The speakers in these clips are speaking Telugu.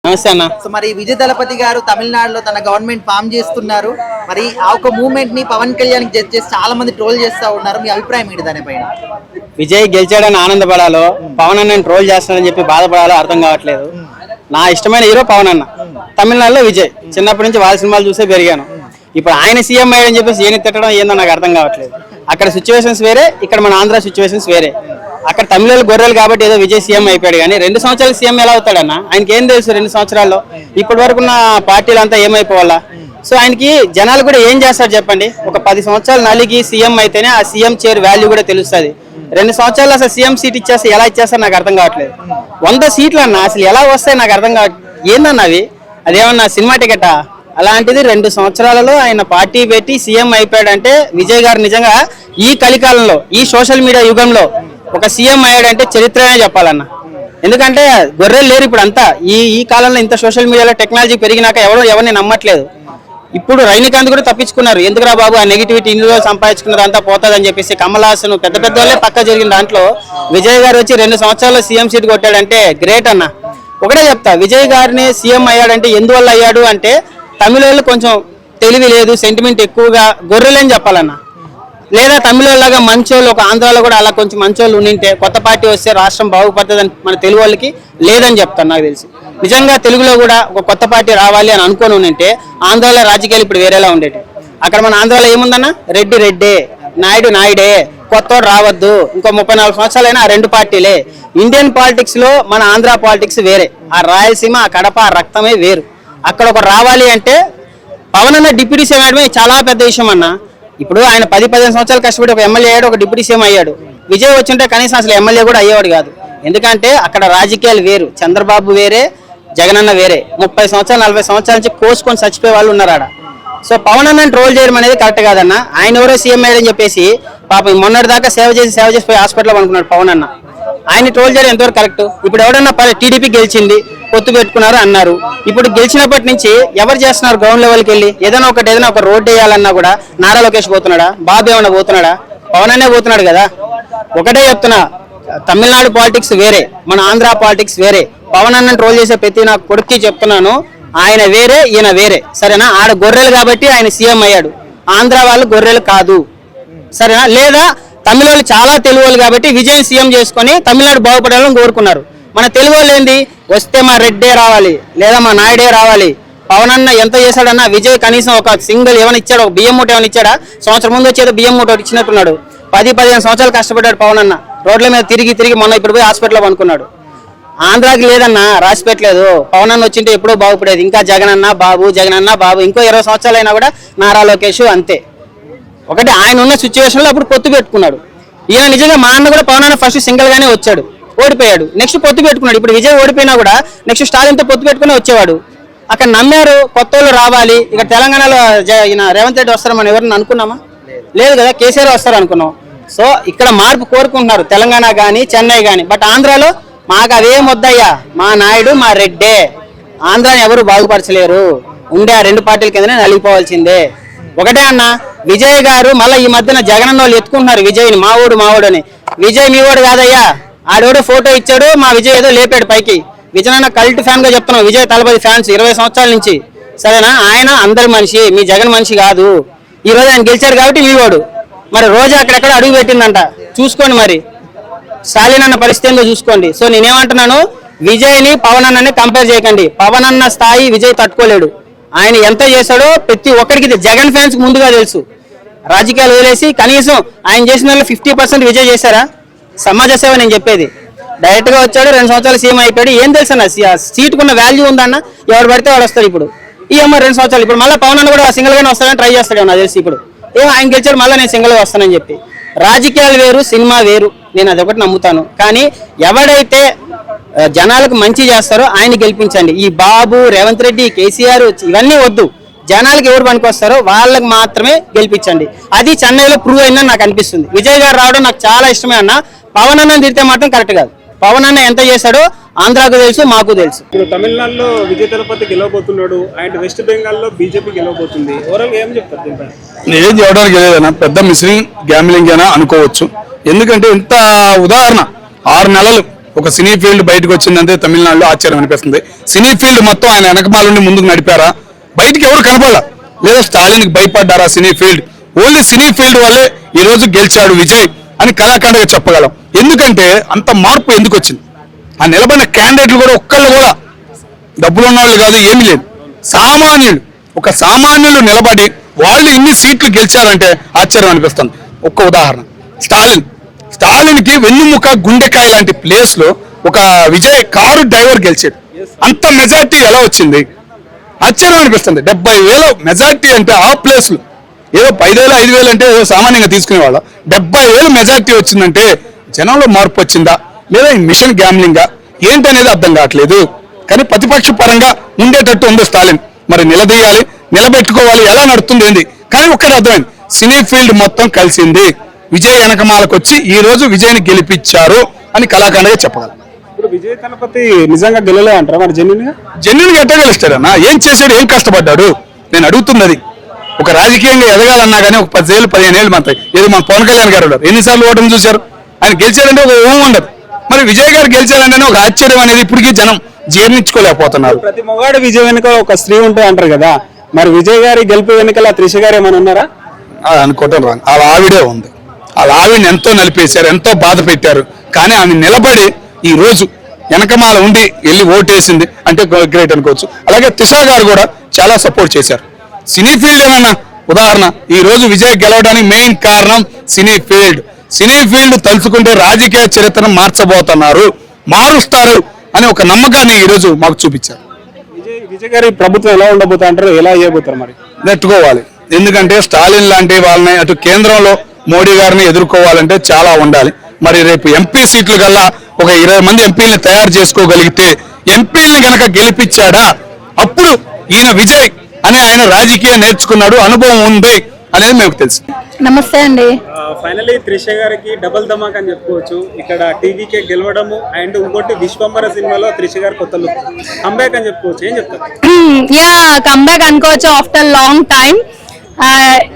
నమస్తే అన్న. సో మరి విజయ్ దళపతి గారు తమిళనాడులో తన గవర్నమెంట్ ఫామ్ చేస్తున్నారు. మరి ఆ ఒక మూవ్మెంట్ ని పవన్ కళ్యాణ్ జడ్జ్ చేసి చాలా మంది ట్రోల్ చేస్తా ఉన్నారు. మీ అభిప్రాయం ఏంటి దానిపైన? విజయ్ గెలిచాడని ఆనందపడాలో, పవన్ అన్నని ట్రోల్ చేస్తానని చెప్పి బాధపడాలో అర్థం కావట్లేదు. నా ఇష్టమైన హీరో పవన్ అన్న. తమిళనాడులో విజయ్. చిన్నప్పటి నుంచి వాళ్ళ సినిమాలు చూసే పెరిగాను. ఇప్పుడు ఆయన సీఎం అయ్యాడని చెప్పేసి ఈయన తిట్టడం ఏందో నాకు అర్థం కావట్లేదు. అక్కడ సిచ్యువేషన్స్ వేరే, ఇక్కడ మన ఆంధ్ర సిచ్యువేషన్స్ వేరే. అక్కడ తమిళ గొర్రెలు కాబట్టి ఏదో విజయ్ సీఎం అయిపోయాడు, కానీ 2 సంవత్సరాలు సీఎం ఎలా అవుతాడన్న? ఆయనకి ఏం తెలుసు 2 సంవత్సరాల్లో? ఇప్పటి వరకు ఉన్న పార్టీలు అంతా ఏమైపోవాలా? సో ఆయనకి జనాలు కూడా ఏం చేస్తారు చెప్పండి? ఒక 10 సంవత్సరాలు నలిగి సీఎం అయితేనే ఆ సీఎం చైర్ వాల్యూ కూడా తెలుస్తుంది. 2 సంవత్సరాలు అసలు సీఎం సీట్ ఇచ్చేస్తే ఎలా ఇచ్చేస్తారు నాకు అర్థం కావట్లేదు. 100 సీట్లు అన్న అసలు ఎలా వస్తాయి నాకు అర్థం కావట్లేదు. ఏందన్న అవి? అదేమన్నా సినిమా టికెటా? అలాంటిది 2 సంవత్సరాలలో ఆయన పార్టీ పెట్టి సీఎం అయిపోయాడంటే విజయ్ గారు నిజంగా ఈ కలికాలంలో, ఈ సోషల్ మీడియా యుగంలో ఒక సీఎం అయ్యాడంటే చరిత్రనే చెప్పాలన్న. ఎందుకంటే గొర్రెలు లేరు ఇప్పుడు అంతా. ఈ కాలంలో ఇంత సోషల్ మీడియాలో టెక్నాలజీ పెరిగినాక ఎవరిని నమ్మట్లేదు. ఇప్పుడు రజనీకాంత్ కూడా తప్పించుకున్నారు. ఎందుకురా బాబు ఆ నెగిటివిటీ ఇన్ని రోజులు సంపాదించుకున్నారు అంతా పోతుందని చెప్పేసి కమల్ హాసన్ పెద్ద పెద్ద వాళ్ళే పక్క జరిగిన దాంట్లో విజయ్ గారు వచ్చి 2 సంవత్సరాల్లో సీఎం సీట్ కొట్టాడంటే గ్రేట్ అన్న. ఒకటే చెప్తా, విజయ్ గారిని సీఎం అయ్యాడంటే ఎందువల్ల అయ్యాడు అంటే తమిళ కొంచెం తెలివి లేదు, సెంటిమెంట్ ఎక్కువగా, గొర్రెలని చెప్పాలన్న. లేదా తమిళలాగా మంచోళ్ళు ఒక ఆంధ్రాలో కూడా అలా కొంచెం మంచోళ్ళు ఉండింటే కొత్త పార్టీ వస్తే రాష్ట్రం బాగుపడుతుందని మన తెలుగు వాళ్ళకి లేదని చెప్తాను నాకు తెలిసి. నిజంగా తెలుగులో కూడా ఒక కొత్త పార్టీ రావాలి అని అనుకొని ఉండింటే ఆంధ్రాలో రాజకీయాలు ఇప్పుడు వేరేలా ఉండేవి. అక్కడ మన ఆంధ్రాలో ఏముందన్నా? రెడ్డి రెడ్డే, నాయుడు నాయుడే, కొత్తోడు రావద్దు, ఇంకో 34 సంవత్సరాలైనా ఆ 2 పార్టీలే. ఇండియన్ పాలిటిక్స్ లో మన ఆంధ్ర పాలిటిక్స్ వేరే. ఆ రాయలసీమ, ఆ కడప, ఆ రక్తమే వేరు. అక్కడ ఒక రావాలి అంటే పవన్ అన్న డిప్యూటీ సీఎం అయ్యడమే చాలా పెద్ద విషయం అన్న. ఇప్పుడు ఆయన 10-15 సంవత్సరాలు కష్టపడి ఒక ఎమ్మెల్యే అయ్యాడు, ఒక డిప్యూటీ సీఎం అయ్యాడు. విజయ్ వచ్చింటే కనీసం అసలు ఎమ్మెల్యే కూడా అయ్యేవాడు కాదు. ఎందుకంటే అక్కడ రాజకీయాలు వేరు. చంద్రబాబు వేరే, జగనన్న వేరే. 30 సంవత్సరాలు 40 సంవత్సరాల నుంచి కోసుకొని చచ్చిపోయే వాళ్ళు ఉన్నారు ఆడ. సో పవన్ అన్నని ట్రోల్ చేయడం అనేది కరెక్ట్ కాదన్న. ఆయన ఎవరో సీఎం అయ్యాడని చెప్పేసి పాపం మొన్నటి దాకా సేవ చేసి పోయి హాస్పిటల్లో అనుకున్నాడు పవన్ అన్న. ఆయన ట్రోల్ చేయడం ఎంతవరకు కరెక్ట్? ఇప్పుడు ఎవడన్నా టీడీపీ గెలిచింది, పొత్తు పెట్టుకున్నారు అన్నారు. ఇప్పుడు గెలిచినప్పటి నుంచి ఎవరు చేస్తున్నారు? గ్రౌండ్ లెవెల్కి వెళ్ళి ఏదైనా ఒక రోడ్డు వేయాలన్నా కూడా నారా లోకేష్ పోతున్నాడా? బాబు ఏమన్నా పోతున్నాడా? పవన్ అన్నే పోతున్నాడు కదా. ఒకటే చెప్తున్నా, తమిళనాడు పాలిటిక్స్ వేరే, మన ఆంధ్ర పాలిటిక్స్ వేరే. పవన్ అన్నని ట్రోల్ చేసే ప్రతి నా కొడుక్కి చెప్తున్నాను, ఆయన వేరే, ఈయన వేరే. సరేనా? ఆడ గొర్రెలు కాబట్టి ఆయన సీఎం అయ్యాడు. ఆంధ్ర వాళ్ళు గొర్రెలు కాదు. సరేనా? లేదా తమిళ వాళ్ళు చాలా తెలుగు వాళ్ళు కాబట్టి విజయ్ సీఎం చేసుకొని తమిళనాడు బాగుపడాలని కోరుకున్నారు. మన తెలుగు వాళ్ళు ఏంది? వస్తే మా రెడ్డే రావాలి, లేదా మా నాయుడే రావాలి. పవన్ అన్న ఎంత చేశాడన్నా? విజయ్ కనీసం ఒక సింగిల్ ఏమైనా ఇచ్చాడు? ఒక బియ్యం మూట ఏమైనా ఇచ్చాడా? సంవత్సరం ముందు వచ్చేదో బియ్యం మూట ఇచ్చినట్టున్నాడు. 10-15 సంవత్సరాలు కష్టపడ్డాడు పవన్ అన్న. రోడ్ల మీద తిరిగి మొన్న ఇప్పుడు పోయి హాస్పిటల్లో అనుకున్నాడు. ఆంధ్రాకి లేదన్నా, రాసి పెట్టలేదు. పవన్ అన్న వచ్చింటే ఎప్పుడో బాగుపడేది. ఇంకా జగనన్న బాబు, జగనన్న బాబు. ఇంకో 20 సంవత్సరాలు అయినా కూడా నారా లోకేష్ అంతే. ఒకటి ఆయన ఉన్న సిచ్యువేషన్ లో అప్పుడు పొత్తు పెట్టుకున్నాడు. ఈయన నిజంగా మా అన్న కూడా పవన్ అన్న ఫస్ట్ సింగిల్ గానే వచ్చాడు, ఓడిపోయాడు. నెక్స్ట్ పొత్తు పెట్టుకున్నాడు. ఇప్పుడు విజయ్ ఓడిపోయినా కూడా నెక్స్ట్ స్టాలిన్తో పొత్తు పెట్టుకుని వచ్చేవాడు. అక్కడ నమ్మారు కొత్త వాళ్ళు రావాలి. ఇక తెలంగాణలో ఈయన రేవంత్ రెడ్డి వస్తారు మనం ఎవరిని అనుకున్నామా? లేదు కదా. కేసీఆర్ వస్తారు అనుకున్నాం. సో ఇక్కడ మార్పు కోరుకుంటున్నారు తెలంగాణ కానీ చెన్నై కానీ. బట్ ఆంధ్రాలో మాకు అదేం వద్దయ్యా, మా నాయుడు మా రెడ్డే. ఆంధ్రాని ఎవరు బాగుపరచలేరు. ఉండే ఆ 2 పార్టీల కిందనే నలిగిపోవాల్సిందే. ఒకటే అన్న, విజయ్ గారు మళ్ళీ ఈ మధ్యన జగనన్న వాళ్ళు ఎత్తుకుంటున్నారు విజయ్ని మావోడు అని. విజయ్ మీవాడు కాదయ్యా, ఆడోడు ఫోటో ఇచ్చాడు, మా విజయ్ ఏదో లేపాడు పైకి. విజయ్ అన్న కల్ట్ ఫ్యాన్ గా చెప్తున్నాం. విజయ్ తలపతి ఫ్యాన్స్ 20 సంవత్సరాల నుంచి. సరేనా? ఆయన అందరి మనిషి, మీ జగన్ మనిషి కాదు. ఈ రోజు ఆయన గెలిచాడు కాబట్టి మీవాడు. మరి రోజు అక్కడెక్కడ అడుగు పెట్టిందంట, చూసుకోండి. మరి స్టాలిన్ అన్న పరిస్థితి ఏందో చూసుకోండి. సో నేనేమంటున్నాను, విజయ్ని పవన్ అన్నని కంపేర్ చేయకండి. పవన్ అన్న స్థాయి విజయ్ తట్టుకోలేడు. ఆయన ఎంత చేశాడో ప్రతి ఒక్కరికి జగన్ ఫ్యాన్స్ ముందుగా తెలుసు. రాజకీయాలు వదిలేసి కనీసం ఆయన చేసిన 50% విజయ్ చేశారా? సమాజ సేవ నేను చెప్పేది. డైరెక్ట్ గా వచ్చాడు, 2 సంవత్సరాలు సీఎం అయిపోయాడు. ఏం తెలుసు అన్న? సీటుకున్న వాల్యూ ఉందన్న? ఎవరు పడితే వాడు వస్తాడు. ఇప్పుడు ఈ అమ్మ 2 సంవత్సరాలు. ఇప్పుడు మళ్ళీ పవన్ అన్న కూడా సింగిల్ గానే వస్తాడని ట్రై చేస్తాడు నాకు తెలిసి. ఇప్పుడు ఆయన గెలిచాడు, మళ్ళీ నేను సింగిల్ గా వస్తానని చెప్పి. రాజకీయాలు వేరు, సినిమా వేరు. నేను అదొకటి నమ్ముతాను. కానీ ఎవడైతే జనాలకు మంచి చేస్తారో ఆయన గెలిపించండి. ఈ బాబు, రేవంత్ రెడ్డి, కేసీఆర్ ఇవన్నీ వద్దు. జనాలకు ఎవరు పనికి వస్తారో వాళ్ళకి మాత్రమే గెలిపించండి. అది చెన్నైలో ప్రూవ్ అయిందని నాకు అనిపిస్తుంది. విజయ్ గారు రావడం నాకు చాలా ఇష్టమే అన్న. పవన్ అన్న తిరిగితే మాత్రం కరెక్ట్ కాదు. పవన్ అన్న ఎంత చేశాడో ఆంధ్రాకు తెలుసు, మాకు తెలుసు. ఇప్పుడు తమిళనాడులో విజయ్ దళపతి గెలవబోతున్నాడు, అండ్ వెస్ట్ బెంగాల్లో బీజేపీ గెలవబోతుంది. ఓవరాల్ ఏం చెప్తారు దీనిపై? ఏం చెప్పడానికి లేదన్నా, పెద్ద మిస్సింగ్ గ్యామ్లింగ్ అయినా అనుకోవచ్చు. ఎందుకంటే ఇంత ఉదాహరణ 6 నెలలు ఒక సినీ ఫీల్డ్ బయటకు వచ్చిందంటే తమిళనాడులో ఆశ్చర్యం అనిపిస్తుంది. సినీ ఫీల్డ్ మొత్తం ఆయన వెనకమాలని ముందుకు నడిపారా, బయటికి ఎవరు కనపడాల, లేదా స్టాలిన్కి భయపడ్డారా cine field? Only cine field వల్లే ఈ రోజు గెలిచాడు విజయ్ అని కళాఖండగా చెప్పగలం. ఎందుకంటే అంత మార్పు ఎందుకు వచ్చింది? ఆ నిలబడిన క్యాండిడేట్లు కూడా ఒక్కళ్ళు కూడా డబ్బులు ఉన్నవాళ్ళు కాదు, ఏమీ లేదు, సామాన్యులు. ఒక సామాన్యులు నిలబడి వాళ్ళు ఇన్ని సీట్లు గెలిచారంటే ఆశ్చర్యం అనిపిస్తుంది. ఒక్క ఉదాహరణ, స్టాలిన్కి వెన్నుముక గుండెకాయ లాంటి ప్లేస్ లో ఒక విజయ్ కారు డ్రైవర్ గెలిచాడు. అంత మెజార్టీ ఎలా వచ్చింది? ఆశ్చర్యం అనిపిస్తుంది. 70,000 మెజార్టీ అంటే ఆ ప్లేస్ లో ఏదో 5,000 5,000 అంటే ఏదో సామాన్యంగా తీసుకునేవాళ్ళం. 70,000 మెజార్టీ వచ్చిందంటే జనంలో మార్పు వచ్చిందా, లేదా ఈ మిషన్ గ్యామ్లింగా ఏంటనేది అర్థం కావట్లేదు. కానీ ప్రతిపక్ష పరంగా ఉండేటట్టు ఉంది స్టాలిన్. మరి నిలదీయాలి, నిలబెట్టుకోవాలి, ఎలా నడుస్తుంది ఏంది? కానీ ఒక్కటి అర్థమైంది, సినీ ఫీల్డ్ మొత్తం కలిసింది. విజయ్ వెనకమాలకు వచ్చి ఈ రోజు విజయ్ని గెలిపించారు అని కళాఖండగా చెప్పగలం. ఇప్పుడు విజయ్ తలపతి నిజంగా గెలలే అంటారా మరి? జెన్యున్గా ఎట్లా గెలుస్తాడన్నా? ఏం చేశాడు, ఏం కష్టపడ్డాడు? నేను అడుగుతున్నది. ఒక రాజకీయంగా ఎదగాలన్నా కానీ ఒక 10 ఏళ్ళు 15 ఏళ్ళు మాత్రం ఏదో మన పవన్ కళ్యాణ్ గారు ఉన్నారు, ఎన్నిసార్లు ఓటమి చూశారు? ఆయన గెలిచాడంటే ఒక ఊహ ఉండదు. మరి విజయ్ గారు గెలిచాడంటేనే ఒక ఆశ్చర్యం అనేది ఇప్పటికీ జనం జీర్ణించుకోలేకపోతున్నారు. ప్రతి మొగాడు విజయ్ వెనుక ఒక స్త్రీ ఉంటుంది అంటారు కదా, మరి విజయ్ గారి గెలుపు వెనుకల త్రిష గారు ఏమైనా ఉన్నారా? అనుకోవటం రాంగ్. వాళ్ళ ఆవిడే ఉంది. వాళ్ళ ఆవిడని ఎంతో నలిపేశారు, ఎంతో బాధ పెట్టారు. కానీ ఆమె నిలబడి ఈ రోజు వెనకమాల ఉండి వెళ్ళి ఓటేసింది అంటే గ్రేట్ అనుకోవచ్చు. అలాగే త్రిష గారు కూడా చాలా సపోర్ట్ చేశారు. సినీ ఫీల్డ్ ఏమన్నా ఉదాహరణ, ఈ రోజు విజయ్ గెలవడానికి మెయిన్ కారణం సినీ ఫీల్డ్. సినీ ఫీల్డ్ తలుచుకుంటే రాజకీయ చరిత్రను మార్చబోతున్నారు, మారుస్తారు అనే ఒక నమ్మకాన్ని ఈ రోజు మాకు చూపించారు. విజయ్ గారి ప్రభుత్వం ఎలా ఉండబోతా అంటారు, ఎలా చేయబోతారు? మరి నెట్టుకోవాలి. ఎందుకంటే స్టాలిన్ లాంటి వాళ్ళని అటు కేంద్రంలో మోడీ గారిని ఎదుర్కోవాలంటే చాలా ఉండాలి. మరి రేపు ఎంపీ సీట్లు కల్లా ఒక 20 మంది ఎంపీలని తయారు చేసుకోగలిగితే, ఎంపీలని కనుక గెలిపించాడా అప్పుడు ఈయన విజయ్ అనే ఆయన రాజకీయం నేర్చుకున్నాడు, అనుభవం ఉంది అనేది మేము తెలుసు. నమస్తే అండి. ఫైనలీ త్రిష గారికి డబుల్ ధమాక్ అని చెప్పుకోవచ్చు. ఇక్కడ టీవీకే గెలవడము అండ్ ఇంకోటి విశ్వంబర సినిమాలో త్రిష గారు కొత్త లుక్ కంబ్యాక్ అని చెప్పుకోవచ్చు. ఏం చెప్తారు? యా, కంబ్యాక్ అనుకోవచ్చు after long time.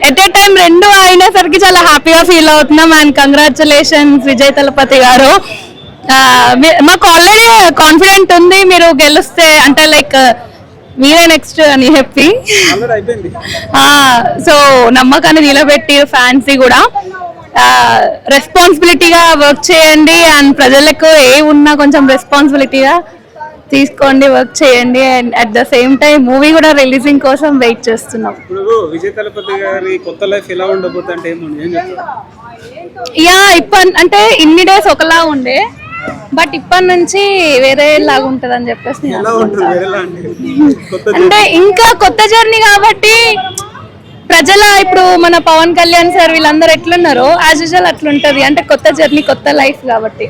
At a time రెండు అయినసరికి చాలా హ్యాపీగా ఫీల్ అవుతున్నాం. అండ్ కంగ్రాచులేషన్స్ విజయ్ తలపతి గారు. మాకు ఆల్రెడీ కాన్ఫిడెంట్ ఉంది మీరు గెలిస్తే, అంటే లైక్ మీరే నెక్స్ట్ అని చెప్పి. సో నమ్మకాన్ని నిలబెట్టి ఫ్యాన్స్ కూడా రెస్పాన్సిబిలిటీగా వర్క్ చేయండి. అండ్ ప్రజలకు ఏ ఉన్నా కొంచెం రెస్పాన్సిబిలిటీగా తీసుకోండి, వర్క్ చేయండి. And at the same time movie కూడా రిలీజింగ్ కోసం వెయిట్ చేస్తున్నాం. విజయ్ తలపతి గారి కొత్త లైఫ్ ఎలా ఉండబోతుంటే యా, అంటే ఇన్ని డేస్ ఒకలా ఉండే, బట్ ఇప్పటి నుంచి వేరే లాగా ఉంటది అని చెప్పేసి అంటే ఇంకా కొత్త జర్నీ కాబట్టి ప్రజల ఇప్పుడు మన పవన్ కళ్యాణ్ సార్ వీళ్ళందరూ ఎట్లున్నారో యాజ్ యూజువల్ అట్లుంటది. అంటే కొత్త జర్నీ, కొత్త లైఫ్ కాబట్టి.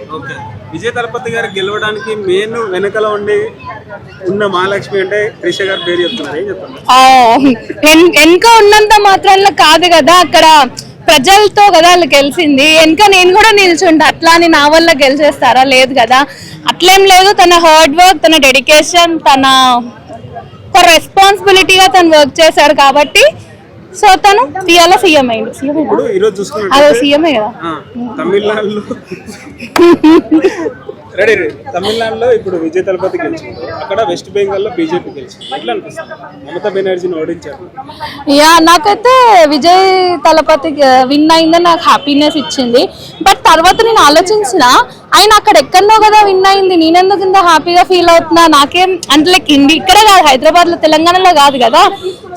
విజయ్ తలపతి గారు గెలవడానికి మెయిన్ వెనకల ఉండి ఉన్న మహాలక్ష్మి అంటే త్రిష గారు పేరు చెప్తున్నారు. ఏం చెప్తున్నారు? వెనక ఉన్నంత మాత్రాల్లో కాదు కదా, అక్కడ ప్రజలతో కదా వాళ్ళు గెలిచింది. వెనక నేను కూడా నిల్చుంటా, అట్లా అని నా వల్ల గెలిచేస్తారా? లేదు కదా, అట్లేం లేదు. తన హార్డ్ వర్క్, తన డెడికేషన్, తన ఒక రెస్పాన్సిబిలిటీగా తను వర్క్ చేశాడు కాబట్టి సో తను తీయాల సీఎం అయ్యిండు. అదే సీఎంఏ కదా. తమిళనాడులో ఇప్పుడు విజయ్ తలపతి గెలిచింది, అక్కడ వెస్ట్ బెంగాల్ లో బీజేపీ గెలిచింది. ఎట్లా అనిపిస్తుంది? మమతా బెనర్జీని ఓడించారు. యా, నాకైతే విజయ్ తలపతి విన్ అయిందని నాకు హ్యాపీనెస్ ఇచ్చింది. బట్ తర్వాత నేను ఆలోచించిన, ఆయన అక్కడ ఎక్కడో కదా విన్ అయింది, నేనెందుకు ఇంత హ్యాపీగా ఫీల్ అవుతున్నా? నాకేం అంటే లైక్ ఇక్కడే కాదు, హైదరాబాద్ లో తెలంగాణలో కాదు కదా,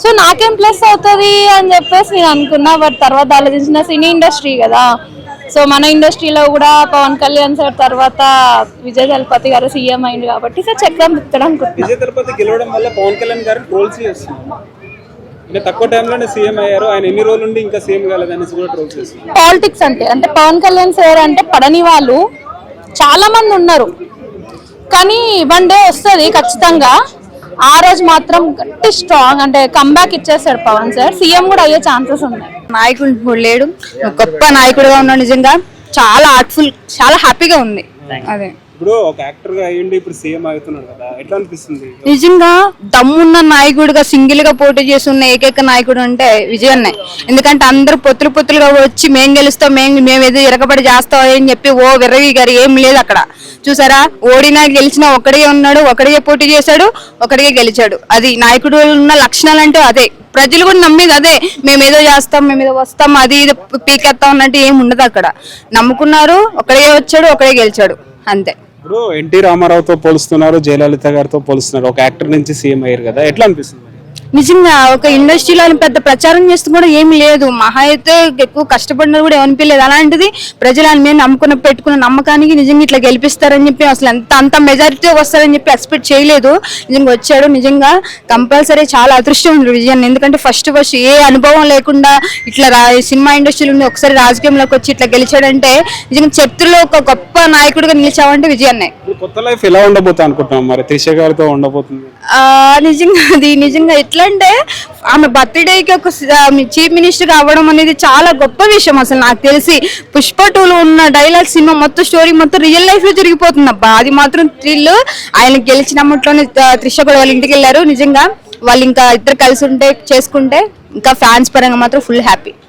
సో నాకేం ప్లస్ అవుతుంది అని చెప్పేసి నేను అనుకున్నా. బట్ తర్వాత ఆలోచించిన, సినీ ఇండస్ట్రీ కదా, సో మన ఇండస్ట్రీలో కూడా పవన్ కళ్యాణ్ సార్ తర్వాత విజయ్ తలపతి గారు సీఎం అయింది కాబట్టి సో చక్రం తిప్పడం అనుకుంటున్నాను. విజయ్ తలపతి గెలవడం వల్ల పవన్ కళ్యాణ్ గారు ట్రోల్స్ చేస్తున్నారు. తక్కువ టైంలోనే సీఎం అయ్యారు, ఆయన ఎన్ని రోజులు నుండి ఇంకా సీఎం కాలేదనేసి కూడా ట్రోల్స్ చేస్తున్నారు. పాలిటిక్స్ అంటే పవన్ కళ్యాణ్ సార్ అంటే పడని వాళ్ళు చాలా మంది ఉన్నారు, కానీ వన్ డే వస్తుంది ఖచ్చితంగా. ఆ రోజు మాత్రం గట్టి స్ట్రాంగ్ అంటే కంబ్యాక్ ఇచ్చేస్తాడు పవన్ సార్, సీఎం కూడా అయ్యే ఛాన్సెస్ ఉన్నాయి. నాయకుడు లేడు, గొప్ప నాయకుడుగా ఉన్నాడు. నిజంగా చాలా ఆర్ట్ఫుల్, చాలా హ్యాపీగా ఉంది. అదే ఇప్పుడు ఒక యాక్టర్ గా అయ్యిండి ఇప్పుడు సీఎం అవుతున్నాడు కదా, ఎట్లా అనిపిస్తుంది? నిజంగా దమ్మున్న నాయకుడిగా సింగిల్ గా పోటీ చేస్తున్న ఏకైక నాయకుడు అంటే విజయన్నే. ఎందుకంటే అందరూ పొత్తులుగా వచ్చి మేం గెలుస్తాం, మేము ఏదో ఇరకబడి చేస్తాం అని చెప్పి ఓ విర్రవి గారు ఏం లేదు అక్కడ. చూసారా, ఓడినా గెలిచినా ఒకడిగే ఉన్నాడు, ఒకడిగే పోటీ చేశాడు, ఒకడిగే గెలిచాడు. అది నాయకుడు ఉన్న లక్షణాలు అంటే అదే. ప్రజలు కూడా నమ్మేది అదే, మేమేదో చేస్తాం, మేమేదో వస్తాం, అది ఇది పీకెత్తాం అన్నట్టు ఏమి ఉండదు అక్కడ. నమ్ముకున్నారు, ఒకడే వచ్చాడు, ఒకడే గెలిచాడు, అంతే. ఇప్పుడు ఎన్టీ రామారావుతో పోలుస్తున్నారు, జయలలిత గారితో పోలుస్తున్నారు, ఒక యాక్టర్ నుంచి సీఎం అయ్యారు కదా, ఎట్లా అనిపిస్తుంది? నిజంగా ఒక ఇండస్ట్రీలో పెద్ద ప్రచారం చేస్తూ కూడా ఏమి లేదు, మహా అయితే ఎక్కువ కష్టపడినా కూడా ఏమనిపించలేదు. అలాంటిది ప్రజలు ఆయన మీద నమ్ముకున్న పెట్టుకున్న నమ్మకానికి నిజంగా ఇట్లా గెలిపిస్తారని చెప్పి అసలు అంత మెజారిటీ వస్తారని చెప్పి ఎక్స్పెక్ట్ చేయలేదు. నిజంగా వచ్చాడు, నిజంగా కంపల్సరీ చాలా అదృష్టం ఉంది విజయన్. ఎందుకంటే ఫస్ట్ ఏ అనుభవం లేకుండా ఇట్లా సినిమా ఇండస్ట్రీలో ఉండి ఒకసారి రాజకీయంలోకి వచ్చి ఇట్లా గెలిచాడంటే నిజంగా చరిత్రలో ఒక గొప్ప నాయకుడిగా నిలిచావంటే విజయన్నే. కొత్త లైఫ్ ఎలా ఉండబోతా అనుకుంటున్నాం మరి, త్రిష గారితో ఉండబోతుంది? నిజంగా ఎట్లా అంటే ఆమె బర్త్డేకి ఒక చీఫ్ మినిస్టర్ అవ్వడం అనేది చాలా గొప్ప విషయం. అసలు నాకు తెలిసి పుష్ప 2లో ఉన్న డైలాగ్ సినిమా మొత్తం స్టోరీ మొత్తం రియల్ లైఫ్ లో జరిగిపోతుంది అబ్బా. అది మాత్రం థ్రిల్. ఆయన గెలిచినప్పట్లోనే త్రిష కూడా వాళ్ళ ఇంటికి వెళ్ళారు. నిజంగా వాళ్ళు ఇంకా ఇద్దరు కలిసి ఉంటే చేసుకుంటే ఇంకా ఫ్యాన్స్ పరంగా మాత్రం ఫుల్ హ్యాపీ.